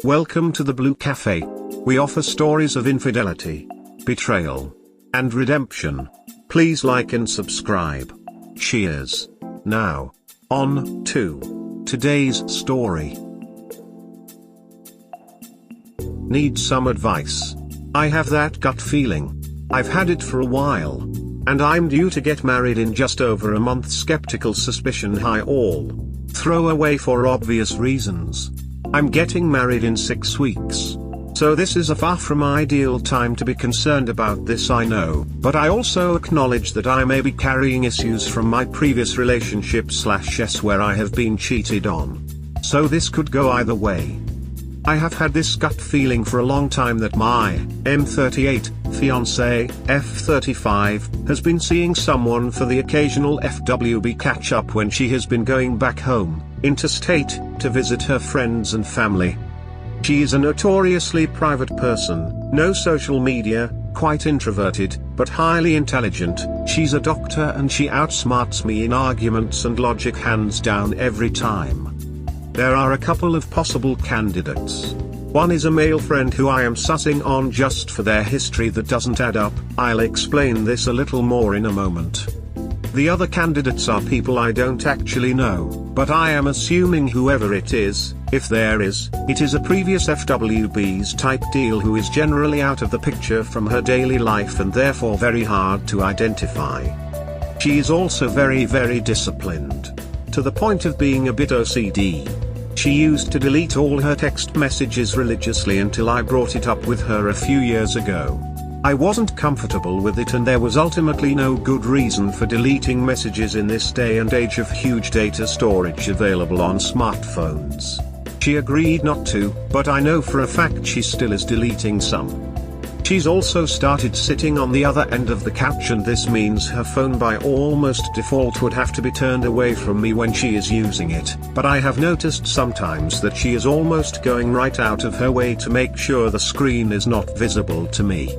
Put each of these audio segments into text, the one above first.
Welcome to the Blue Cafe. We offer stories of infidelity, betrayal, and redemption. Please like and subscribe. Cheers. Now, on to today's story. Need some advice? I have that gut feeling. I've had it for a while. And I'm due to get married in just over a month. Skeptical suspicion high, all throw away for obvious reasons. I'm getting married in 6 weeks. So this is a far from ideal time to be concerned about this, I know, but I also acknowledge that I may be carrying issues from my previous relationship/yes where I have been cheated on. So this could go either way. I have had this gut feeling for a long time that my M38 fiance, F35, has been seeing someone for the occasional FWB catch-up when she has been going back home, interstate, to visit her friends and family. She is a notoriously private person, no social media, quite introverted, but highly intelligent. She's a doctor and she outsmarts me in arguments and logic hands down every time. There are a couple of possible candidates. One is a male friend who I am sussing on just for their history that doesn't add up. I'll explain this a little more in a moment. The other candidates are people I don't actually know, but I am assuming whoever it is, if there is, it is a previous FWB's type deal who is generally out of the picture from her daily life and therefore very hard to identify. She is also very disciplined. To the point of being a bit OCD. She used to delete all her text messages religiously until I brought it up with her a few years ago. I wasn't comfortable with it and there was ultimately no good reason for deleting messages in this day and age of huge data storage available on smartphones. She agreed not to, but I know for a fact she still is deleting some. She's also started sitting on the other end of the couch and this means her phone by almost default would have to be turned away from me when she is using it, but I have noticed sometimes that she is almost going right out of her way to make sure the screen is not visible to me.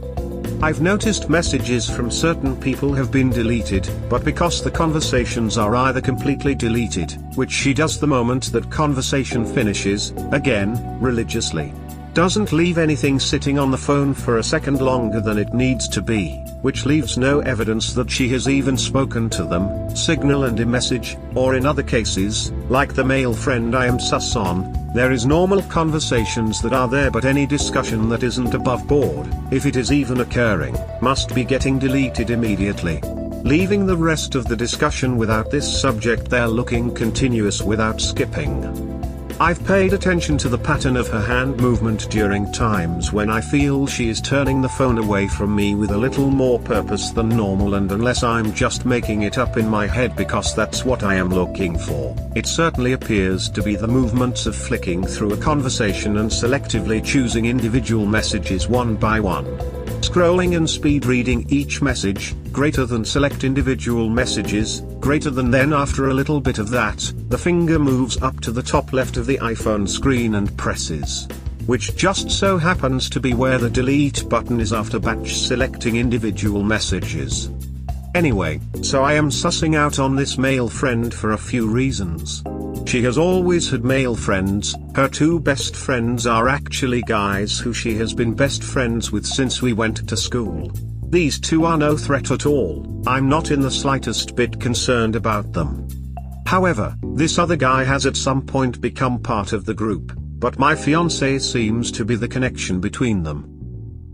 I've noticed messages from certain people have been deleted, but because the conversations are either completely deleted, which she does the moment that conversation finishes, again, religiously. Doesn't leave anything sitting on the phone for a second longer than it needs to be, which leaves no evidence that she has even spoken to them, signal and iMessage, or in other cases, like the male friend I am sus on, there is normal conversations that are there but any discussion that isn't above board, if it is even occurring, must be getting deleted immediately. Leaving the rest of the discussion without this subject there looking continuous without skipping. I've paid attention to the pattern of her hand movement during times when I feel she is turning the phone away from me with a little more purpose than normal, and unless I'm just making it up in my head because that's what I am looking for, it certainly appears to be the movements of flicking through a conversation and selectively choosing individual messages one by one. Scrolling and speed reading each message, greater than select individual messages, greater than then after a little bit of that, the finger moves up to the top left of the iPhone screen and presses. Which just so happens to be where the delete button is after batch selecting individual messages. Anyway, so I am sussing out on this male friend for a few reasons. She has always had male friends. Her 2 best friends are actually guys who she has been best friends with since we went to school. These 2 are no threat at all. I'm not in the slightest bit concerned about them. However, this other guy has at some point become part of the group, but my fiancé seems to be the connection between them.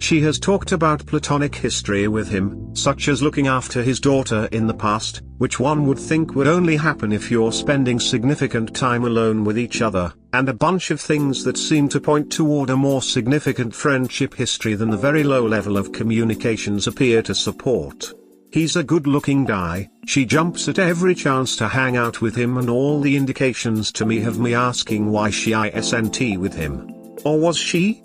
She has talked about platonic history with him, such as looking after his daughter in the past, which one would think would only happen if you're spending significant time alone with each other, and a bunch of things that seem to point toward a more significant friendship history than the very low level of communications appear to support. He's a good-looking guy, she jumps at every chance to hang out with him, and all the indications to me have me asking why she isn't with him. Or was she?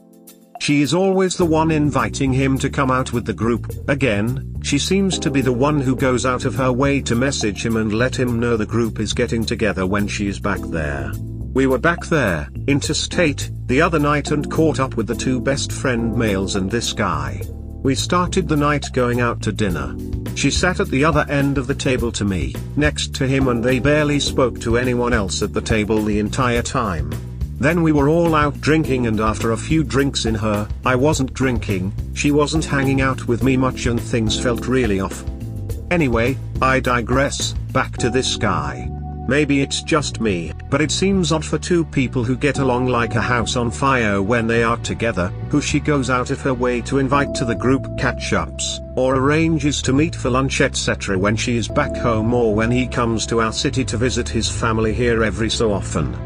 She is always the one inviting him to come out with the group. Again, she seems to be the one who goes out of her way to message him and let him know the group is getting together when she is back there. We were back there, Interstate, the other night and caught up with the 2 best friend males and this guy. We started the night going out to dinner. She sat at the other end of the table to me, next to him, and they barely spoke to anyone else at the table the entire time. Then we were all out drinking, and after a few drinks in her, I wasn't drinking, she wasn't hanging out with me much, and things felt really off. Anyway, I digress. Back to this guy. Maybe it's just me, but it seems odd for two people who get along like a house on fire when they are together, who she goes out of her way to invite to the group catch-ups, or arranges to meet for lunch etc. when she is back home, or when he comes to our city to visit his family here every so often.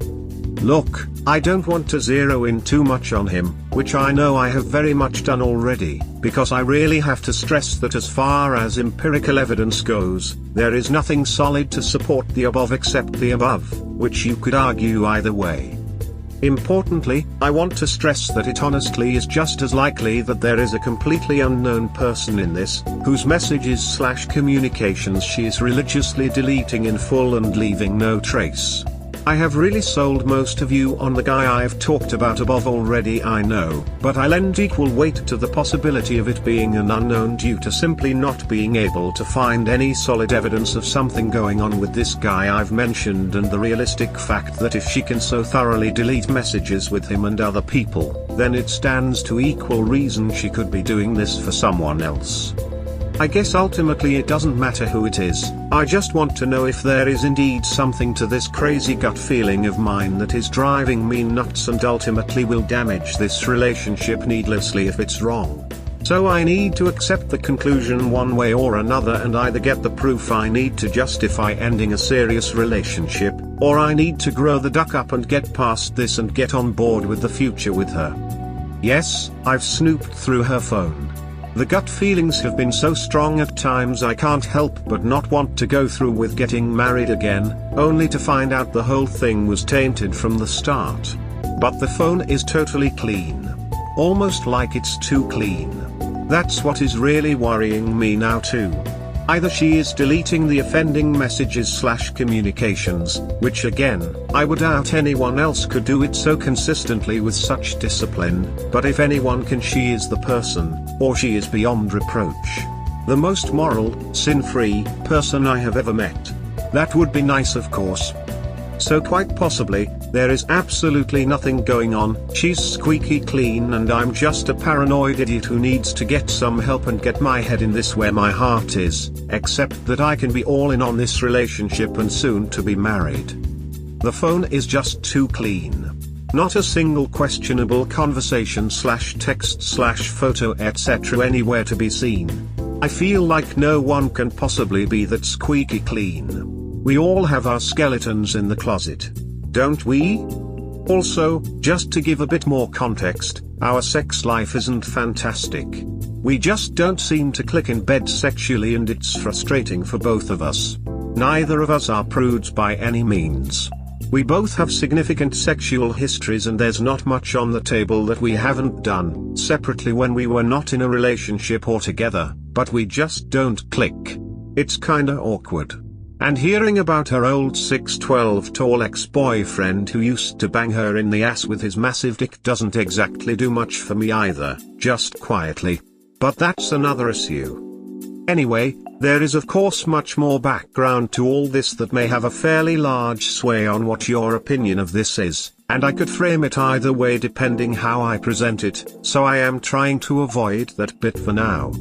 Look, I don't want to zero in too much on him, which I know I have very much done already, because I really have to stress that as far as empirical evidence goes, there is nothing solid to support the above except the above, which you could argue either way. Importantly, I want to stress that it honestly is just as likely that there is a completely unknown person in this, whose messages/communications she is religiously deleting in full and leaving no trace. I have really sold most of you on the guy I've talked about above already, I know, but I lend equal weight to the possibility of it being an unknown due to simply not being able to find any solid evidence of something going on with this guy I've mentioned, and the realistic fact that if she can so thoroughly delete messages with him and other people, then it stands to equal reason she could be doing this for someone else. I guess ultimately it doesn't matter who it is, I just want to know if there is indeed something to this crazy gut feeling of mine that is driving me nuts and ultimately will damage this relationship needlessly if it's wrong. So I need to accept the conclusion one way or another and either get the proof I need to justify ending a serious relationship, or I need to grow the duck up and get past this and get on board with the future with her. Yes, I've snooped through her phone. The gut feelings have been so strong at times I can't help but not want to go through with getting married again, only to find out the whole thing was tainted from the start. But the phone is totally clean. Almost like it's too clean. That's what is really worrying me now too. Either she is deleting the offending messages/communications, which again, I would doubt anyone else could do it so consistently with such discipline, but if anyone can, she is the person, or she is beyond reproach. The most moral, sin-free person I have ever met. That would be nice, of course. So quite possibly, there is absolutely nothing going on, she's squeaky clean and I'm just a paranoid idiot who needs to get some help and get my head in this where my heart is, except that I can be all in on this relationship and soon to be married. The phone is just too clean. Not a single questionable conversation/text/photo etc. anywhere to be seen. I feel like no one can possibly be that squeaky clean. We all have our skeletons in the closet. Don't we? Also, just to give a bit more context, our sex life isn't fantastic. We just don't seem to click in bed sexually, and it's frustrating for both of us. Neither of us are prudes by any means. We both have significant sexual histories, and there's not much on the table that we haven't done separately when we were not in a relationship or together, but we just don't click. It's kinda awkward. And hearing about her old 6'12" tall ex-boyfriend who used to bang her in the ass with his massive dick doesn't exactly do much for me either, just quietly. But that's another issue. Anyway, there is of course much more background to all this that may have a fairly large sway on what your opinion of this is, and I could frame it either way depending how I present it, so I am trying to avoid that bit for now.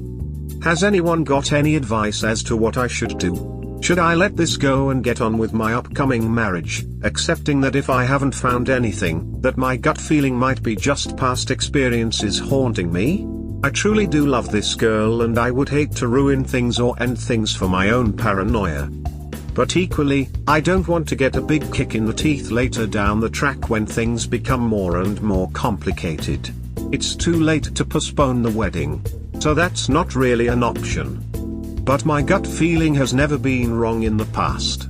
Has anyone got any advice as to what I should do? Should I let this go and get on with my upcoming marriage, accepting that if I haven't found anything, that my gut feeling might be just past experiences haunting me? I truly do love this girl and I would hate to ruin things or end things for my own paranoia. But equally, I don't want to get a big kick in the teeth later down the track when things become more and more complicated. It's too late to postpone the wedding. So that's not really an option. But my gut feeling has never been wrong in the past.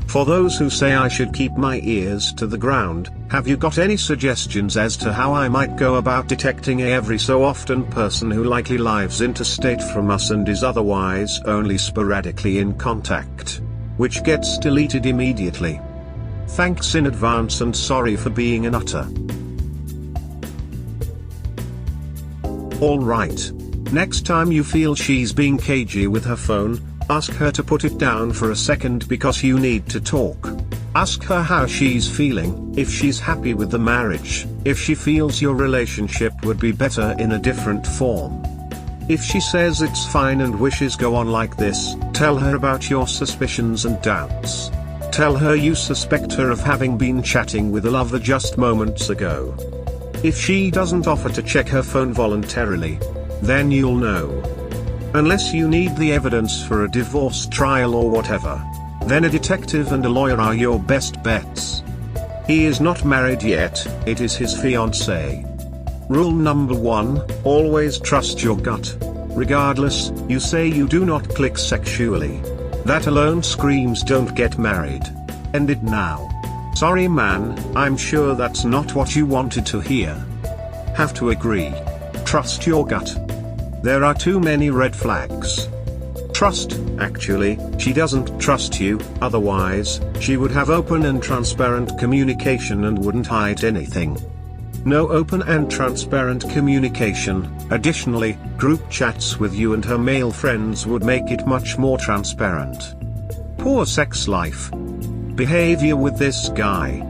For those who say I should keep my ears to the ground, have you got any suggestions as to how I might go about detecting a every so often person who likely lives interstate from us and is otherwise only sporadically in contact, which gets deleted immediately? Thanks in advance and sorry for being a nutter. Alright. Next time you feel she's being cagey with her phone, ask her to put it down for a second because you need to talk. Ask her how she's feeling, if she's happy with the marriage, if she feels your relationship would be better in a different form. If she says it's fine and wishes go on like this, tell her about your suspicions and doubts. Tell her you suspect her of having been chatting with a lover just moments ago. If she doesn't offer to check her phone voluntarily, then you'll know. Unless you need the evidence for a divorce trial or whatever, then a detective and a lawyer are your best bets. He is not married yet, it is his fiance. Rule number 1, always trust your gut. Regardless, you say you do not click sexually. That alone screams don't get married. End it now. Sorry man, I'm sure that's not what you wanted to hear. Have to agree. Trust your gut. There are too many red flags. Trust, actually, she doesn't trust you, otherwise, she would have open and transparent communication and wouldn't hide anything. No open and transparent communication. Additionally, group chats with you and her male friends would make it much more transparent. Poor sex life. Behavior with this guy.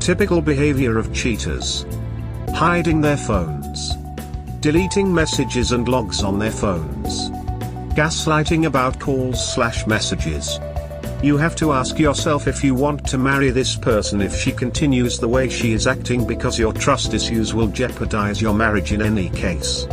Typical behavior of cheaters. Hiding their phones. Deleting messages and logs on their phones. Gaslighting about calls/messages. You have to ask yourself if you want to marry this person if she continues the way she is acting, because your trust issues will jeopardize your marriage in any case.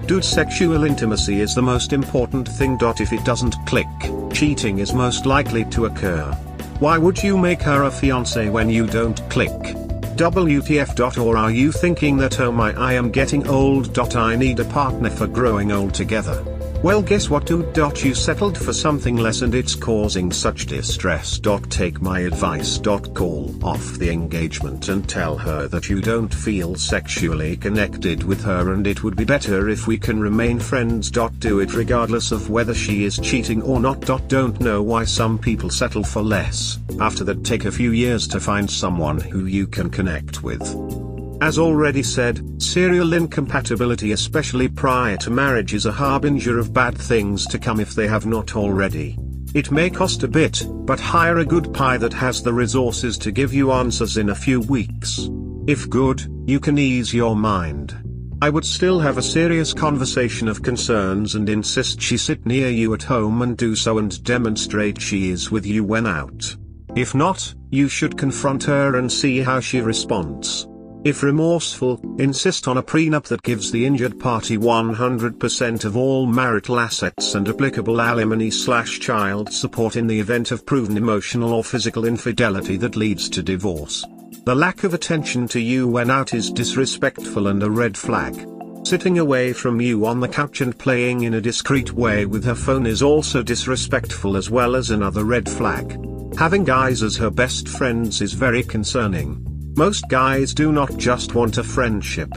Dude, sexual intimacy is the most important thing. If it doesn't click, cheating is most likely to occur. Why would you make her a fiance when you don't click? WTF. Or are you thinking that oh my, I am getting old. I need a partner for growing old together? Well, guess what dude, you settled for something less and it's causing such distress. Take my advice. Call off the engagement and tell her that you don't feel sexually connected with her and it would be better if we can remain friends. Do it regardless of whether she is cheating or not. Don't know why some people settle for less, after that take a few years to find someone who you can connect with. As already said, serial incompatibility, especially prior to marriage, is a harbinger of bad things to come if they have not already. It may cost a bit, but hire a good pie that has the resources to give you answers in a few weeks. If good, you can ease your mind. I would still have a serious conversation of concerns and insist she sit near you at home and do so and demonstrate she is with you when out. If not, you should confront her and see how she responds. If remorseful, insist on a prenup that gives the injured party 100% of all marital assets and applicable alimony/child support in the event of proven emotional or physical infidelity that leads to divorce. The lack of attention to you when out is disrespectful and a red flag. Sitting away from you on the couch and playing in a discreet way with her phone is also disrespectful as well as another red flag. Having guys as her best friends is very concerning. Most guys do not just want a friendship.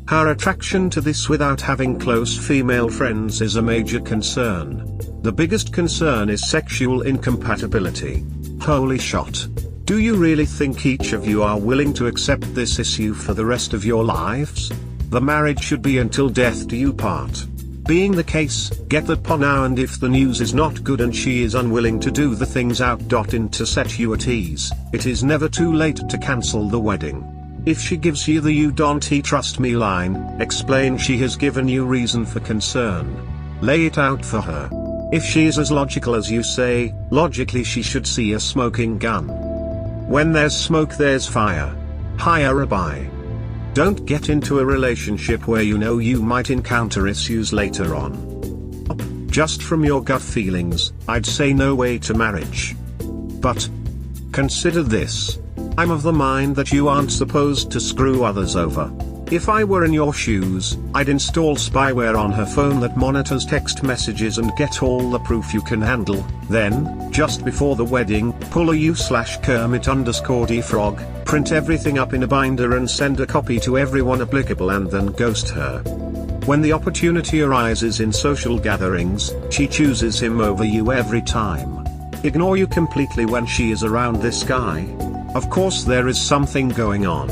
Her attraction to this without having close female friends is a major concern. The biggest concern is sexual incompatibility. Holy shot. Do you really think each of you are willing to accept this issue for the rest of your lives? The marriage should be until death do you part. Being the case, get that paw now, and if the news is not good and she is unwilling to do the things out. To set you at ease, it is never too late to cancel the wedding. If she gives you the "you don't trust me" line, explain she has given you reason for concern. Lay it out for her. If she is as logical as you say, logically she should see a smoking gun. When there's smoke there's fire. Hire a buy. Don't get into a relationship where you know you might encounter issues later on. Just from your gut feelings, I'd say no way to marriage. But consider this. I'm of the mind that you aren't supposed to screw others over. If I were in your shoes, I'd install spyware on her phone that monitors text messages and get all the proof you can handle. Then, just before the wedding, pull a you/Kermit_defrog, print everything up in a binder and send a copy to everyone applicable and then ghost her. When the opportunity arises in social gatherings, she chooses him over you every time. Ignore you completely when she is around this guy. Of course there is something going on.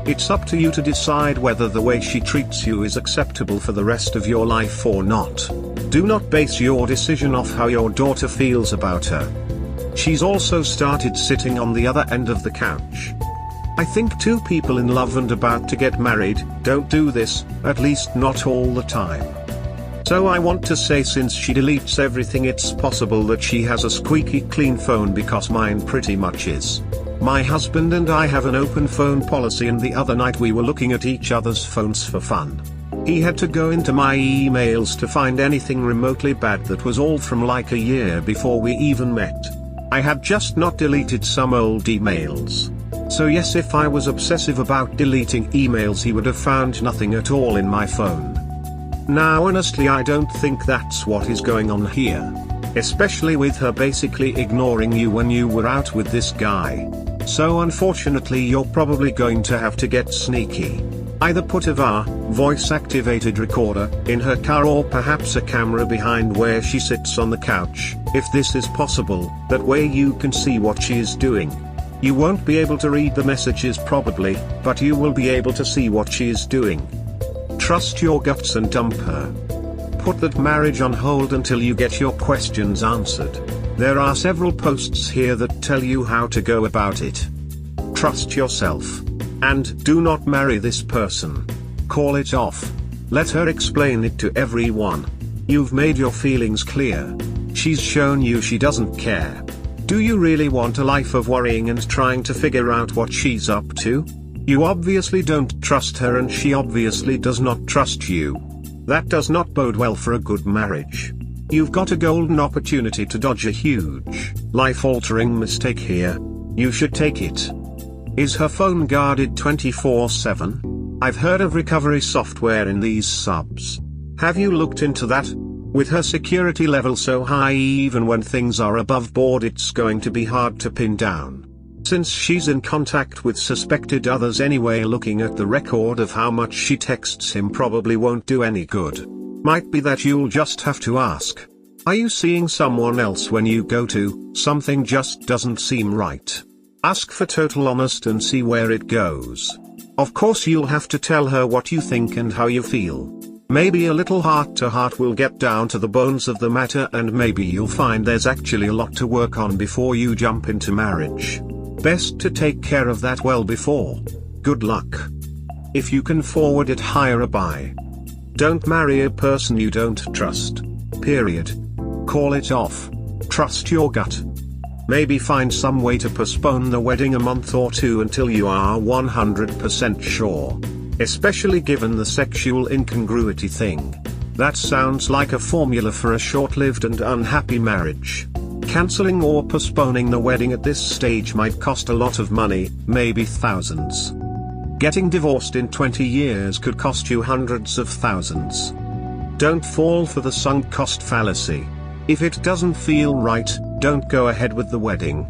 It's up to you to decide whether the way she treats you is acceptable for the rest of your life or not. Do not base your decision off how your daughter feels about her. She's also started sitting on the other end of the couch. I think two people in love and about to get married don't do this, at least not all the time. So I want to say, since she deletes everything, it's possible that she has a squeaky clean phone, because mine pretty much is. My husband and I have an open phone policy, and the other night we were looking at each other's phones for fun. He had to go into my emails to find anything remotely bad that was all from like a year before we even met. I had just not deleted some old emails. So yes, if I was obsessive about deleting emails, he would have found nothing at all in my phone. Now honestly, I don't think that's what is going on here. Especially with her basically ignoring you when you were out with this guy. So unfortunately, you're probably going to have to get sneaky. Either put a voice-activated recorder in her car, or perhaps a camera behind where she sits on the couch, if this is possible. That way you can see what she is doing. You won't be able to read the messages probably, but you will be able to see what she is doing. Trust your guts and dump her. Put that marriage on hold until you get your questions answered. There are several posts here that tell you how to go about it. Trust yourself. And do not marry this person. Call it off. Let her explain it to everyone. You've made your feelings clear. She's shown you she doesn't care. Do you really want a life of worrying and trying to figure out what she's up to? You obviously don't trust her, and she obviously does not trust you. That does not bode well for a good marriage. You've got a golden opportunity to dodge a huge, life-altering mistake here. You should take it. Is her phone guarded 24/7? I've heard of recovery software in these subs. Have you looked into that? With her security level so high, even when things are above board, it's going to be hard to pin down. Since she's in contact with suspected others anyway, looking at the record of how much she texts him probably won't do any good. Might be that you'll just have to ask. Are you seeing someone else when you go to? Something just doesn't seem right. Ask for total honesty and see where it goes. Of course you'll have to tell her what you think and how you feel. Maybe a little heart-to-heart will get down to the bones of the matter, and maybe you'll find there's actually a lot to work on before you jump into marriage. Best to take care of that well before. Good luck. If you can forward it, hire a buy. Don't marry a person you don't trust. Period. Call it off. Trust your gut. Maybe find some way to postpone the wedding a month or two until you are 100% sure. Especially given the sexual incongruity thing. That sounds like a formula for a short-lived and unhappy marriage. Canceling or postponing the wedding at this stage might cost a lot of money, maybe thousands. Getting divorced in 20 years could cost you hundreds of thousands. Don't fall for the sunk cost fallacy. If it doesn't feel right, don't go ahead with the wedding.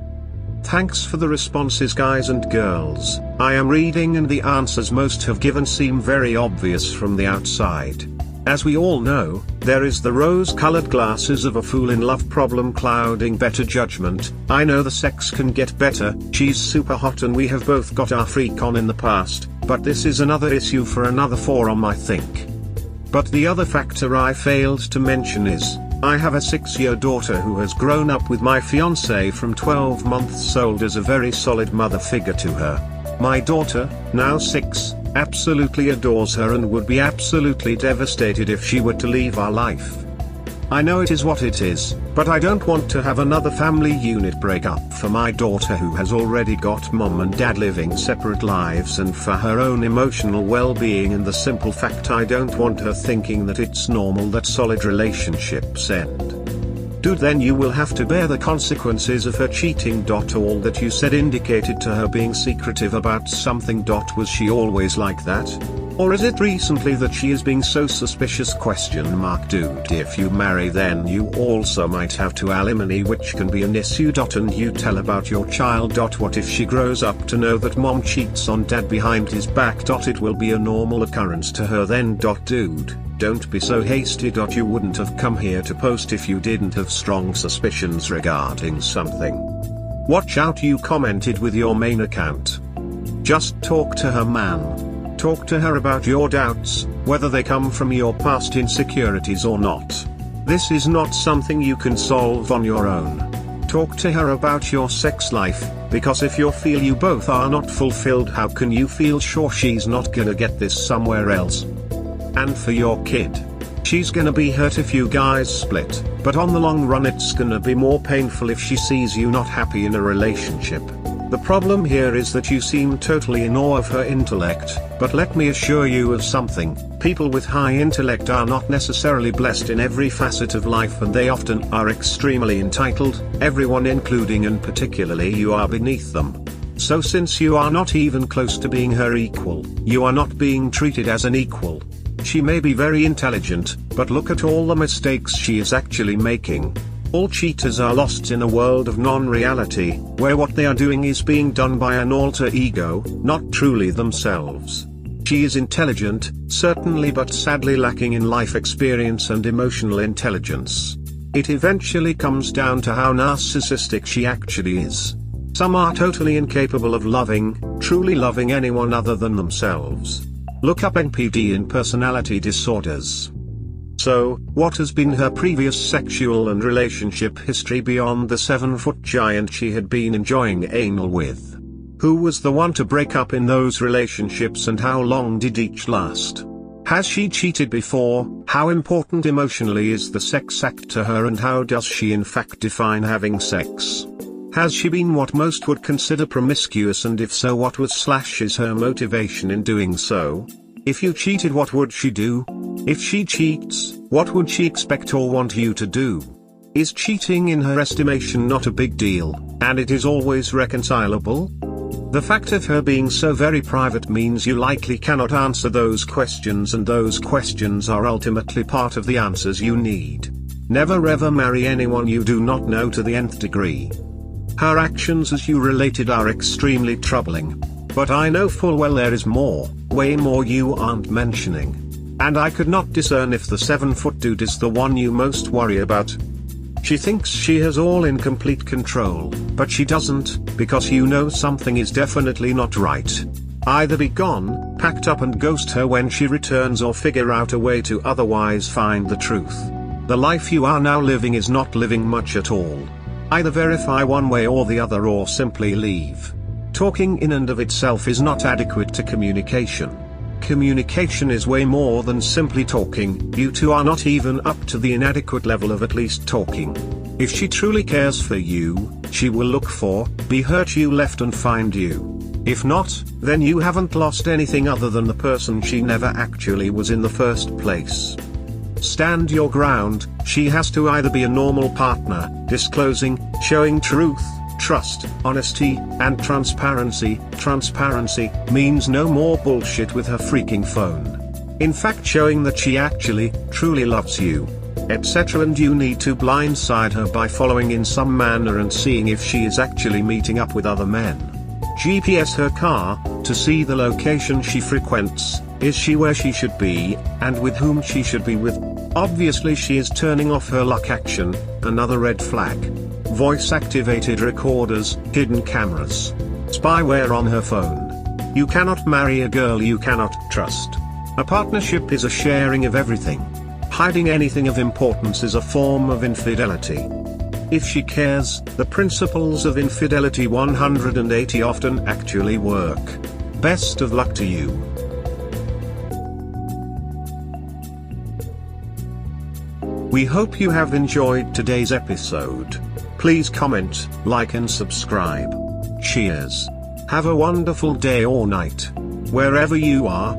Thanks for the responses, guys and girls. I am reading, and the answers most have given seem very obvious from the outside. As we all know, there is the rose-colored glasses of a fool in love problem clouding better judgment. I know the sex can get better, she's super hot and we have both got our freak on in the past, but this is another issue for another forum, I think. But the other factor I failed to mention is, I have a 6-year daughter who has grown up with my fiance from 12 months old as a very solid mother figure to her. My daughter, now 6, absolutely adores her and would be absolutely devastated if she were to leave our life. I know it is what it is, but I don't want to have another family unit break up for my daughter who has already got mom and dad living separate lives, and for her own emotional well-being, and the simple fact I don't want her thinking that it's normal that solid relationships end. Dude, then you will have to bear the consequences of her cheating. All that you said indicated to her being secretive about something. Was she always like that? Or is it recently that she is being so suspicious? Dude, if you marry then you also might have to alimony, which can be an issue. And you tell about your child. What if she grows up to know that mom cheats on dad behind his back? It will be a normal occurrence to her then. Dude, don't be so hasty. You wouldn't have come here to post if you didn't have strong suspicions regarding something. Watch out, you commented with your main account. Just talk to her, man. Talk to her about your doubts, whether they come from your past insecurities or not. This is not something you can solve on your own. Talk to her about your sex life, because if you feel you both are not fulfilled, how can you feel sure she's not gonna get this somewhere else? And for your kid. She's gonna be hurt if you guys split, but on the long run it's gonna be more painful if she sees you not happy in a relationship. The problem here is that you seem totally in awe of her intellect, but let me assure you of something: people with high intellect are not necessarily blessed in every facet of life, and they often are extremely entitled. Everyone, including and particularly you, are beneath them. So since you are not even close to being her equal, you are not being treated as an equal. She may be very intelligent, but look at all the mistakes she is actually making. All cheaters are lost in a world of non-reality, where what they are doing is being done by an alter ego, not truly themselves. She is intelligent, certainly, but sadly lacking in life experience and emotional intelligence. It eventually comes down to how narcissistic she actually is. Some are totally incapable of truly loving anyone other than themselves. Look up NPD in personality disorders. So, what has been her previous sexual and relationship history beyond the 7-foot giant she had been enjoying anal with? Who was the one to break up in those relationships, and how long did each last? Has she cheated before? How important emotionally is the sex act to her, and how does she in fact define having sex? Has she been what most would consider promiscuous, and if so, what is her motivation in doing so? If you cheated, what would she do? If she cheats, what would she expect or want you to do? Is cheating in her estimation not a big deal, and it is always reconcilable? The fact of her being so very private means you likely cannot answer those questions, and those questions are ultimately part of the answers you need. Never ever marry anyone you do not know to the nth degree. Her actions as you related are extremely troubling. But I know full well there is more, way more you aren't mentioning. And I could not discern if the 7-foot dude is the one you most worry about. She thinks she has all in complete control, but she doesn't, because you know something is definitely not right. Either be gone, packed up and ghost her when she returns, or figure out a way to otherwise find the truth. The life you are now living is not living much at all. Either verify one way or the other, or simply leave. Talking in and of itself is not adequate to communication. Communication is way more than simply talking. You two are not even up to the inadequate level of at least talking. If she truly cares for you, she will look for, hurt you left and find you. If not, then you haven't lost anything other than the person she never actually was in the first place. Stand your ground. She has to either be a normal partner, disclosing, showing truth, trust, honesty, and transparency. Transparency means no more bullshit with her freaking phone. In fact, showing that she actually, truly loves you, etc. And you need to blindside her by following in some manner and seeing if she is actually meeting up with other men. GPS her car, to see the location she frequents. Is she where she should be, and with whom she should be with? Obviously she is turning off her lock action, another red flag. Voice-activated recorders, hidden cameras, spyware on her phone. You cannot marry a girl you cannot trust. A partnership is a sharing of everything. Hiding anything of importance is a form of infidelity. If she cares, the principles of infidelity 180 often actually work. Best of luck to you. We hope you have enjoyed today's episode. Please comment, like and subscribe. Cheers. Have a wonderful day or night. Wherever you are.